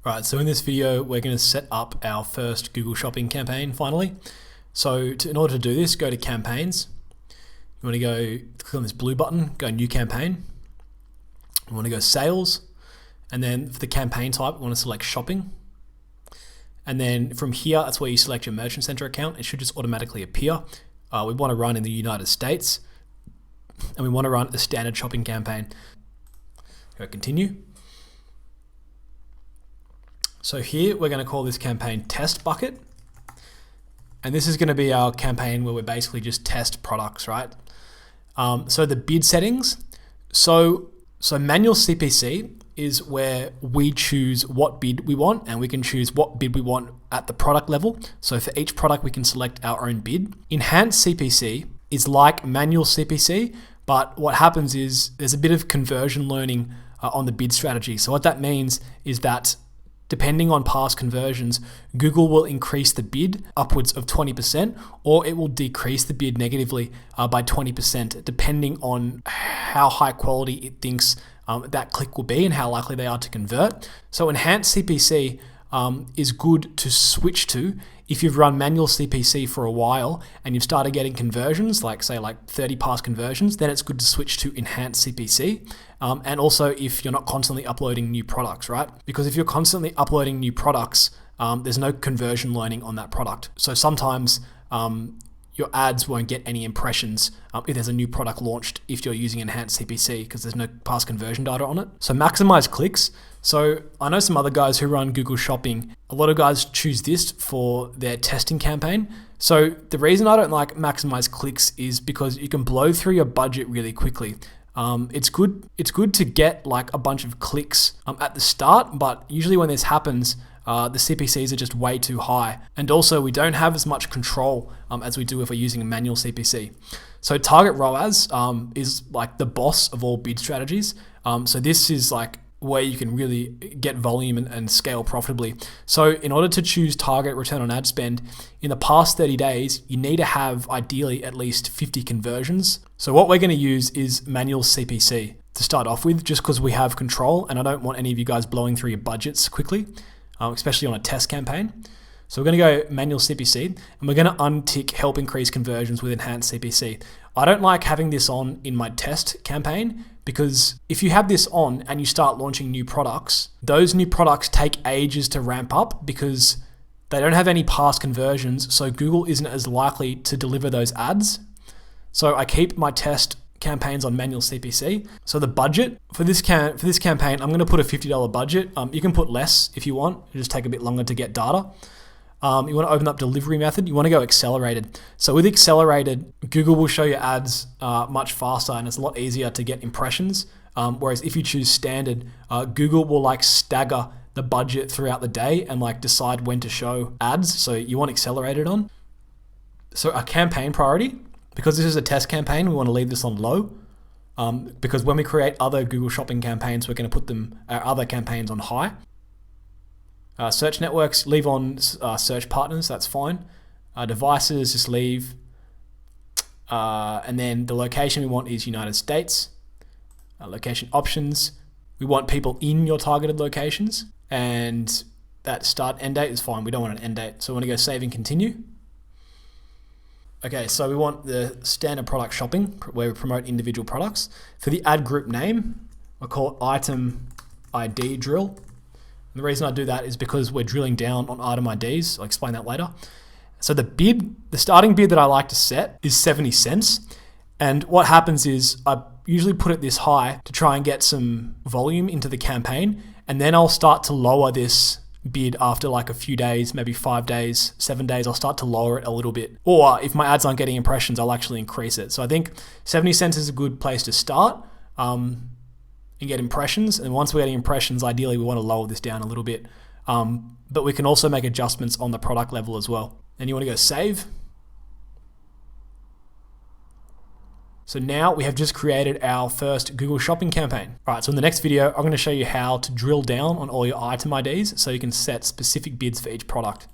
Right, so in this video, we're going to set up our first Google Shopping campaign finally. So in order to do this, go to campaigns. You want to go click on this blue button, go new campaign. You want to go sales. And then for the campaign type, we want to select shopping. And then from here, that's where you select your Merchant Center account. It should just automatically appear. We want to run in the United States. And we want to run a standard shopping campaign. Go continue. So here we're going to call this campaign test bucket. And this is going to be our campaign where we basically just test products, right? So the bid settings. So manual CPC is where we choose what bid we want, and we can choose what bid we want at the product level. So for each product, we can select our own bid. Enhanced CPC is like manual CPC, but what happens is there's a bit of conversion learning on the bid strategy. So what that means is that depending on past conversions, Google will increase the bid upwards of 20%, or it will decrease the bid negatively by 20%, depending on how high quality it thinks that click will be and how likely they are to convert. So enhanced CPC is good to switch to if you've run manual CPC for a while and you've started getting conversions, like 30 past conversions, then it's good to switch to enhanced CPC. And also if you're not constantly uploading new products, right? Because if you're constantly uploading new products, there's no conversion learning on that product. So sometimes your ads won't get any impressions if there's a new product launched if you're using enhanced CPC because there's no past conversion data on it. So maximize clicks. So I know some other guys who run Google Shopping. A lot of guys choose this for their testing campaign. So the reason I don't like maximize clicks is because you can blow through your budget really quickly. It's good to get like a bunch of clicks at the start, but usually when this happens, the CPCs are just way too high. And also we don't have as much control as we do if we're using a manual CPC. So target ROAS is like the boss of all bid strategies. So this is like where you can really get volume and scale profitably. So in order to choose target return on ad spend, in the past 30 days, you need to have ideally at least 50 conversions. So what we're going to use is manual CPC to start off with, just because we have control and I don't want any of you guys blowing through your budgets quickly, especially on a test campaign. So we're going to go manual CPC and we're going to untick help increase conversions with enhanced CPC. I don't like having this on in my test campaign because if you have this on and you start launching new products, those new products take ages to ramp up because they don't have any past conversions. So Google isn't as likely to deliver those ads. So I keep my test campaigns on manual CPC. So the budget for this campaign, I'm going to put a $50 budget. You can put less if you want. It'll just take a bit longer to get data. You want to open up delivery method. You want to go accelerated. So with accelerated, Google will show you ads much faster and it's a lot easier to get impressions. Whereas if you choose standard, Google will like stagger the budget throughout the day and like decide when to show ads. So you want accelerated on. So a campaign priority, because this is a test campaign, we want to leave this on low. Because when we create other Google Shopping campaigns, we're going to put our other campaigns on high. Search networks, leave on search partners, that's fine. Devices, just leave. And then the location we want is United States. Location options, we want people in your targeted locations. And that start end date is fine. We don't want an end date. So we want to go save and continue. Okay, so we want the standard product shopping where we promote individual products. For the ad group name, we'll call it item ID drill. And the reason I do that is because we're drilling down on item IDs. I'll explain that later. So the starting bid that I like to set is 70 cents. And what happens is I usually put it this high to try and get some volume into the campaign. And then I'll start to lower this bid after like a few days, maybe 5 days, 7 days, I'll start to lower it a little bit. Or if my ads aren't getting impressions, I'll actually increase it. So I think 70 cents is a good place to start. And get impressions. And once we're getting impressions, ideally we want to lower this down a little bit. But we can also make adjustments on the product level as well. And you want to go save. So now we have just created our first Google Shopping campaign. All right, so in the next video, I'm going to show you how to drill down on all your item IDs so you can set specific bids for each product.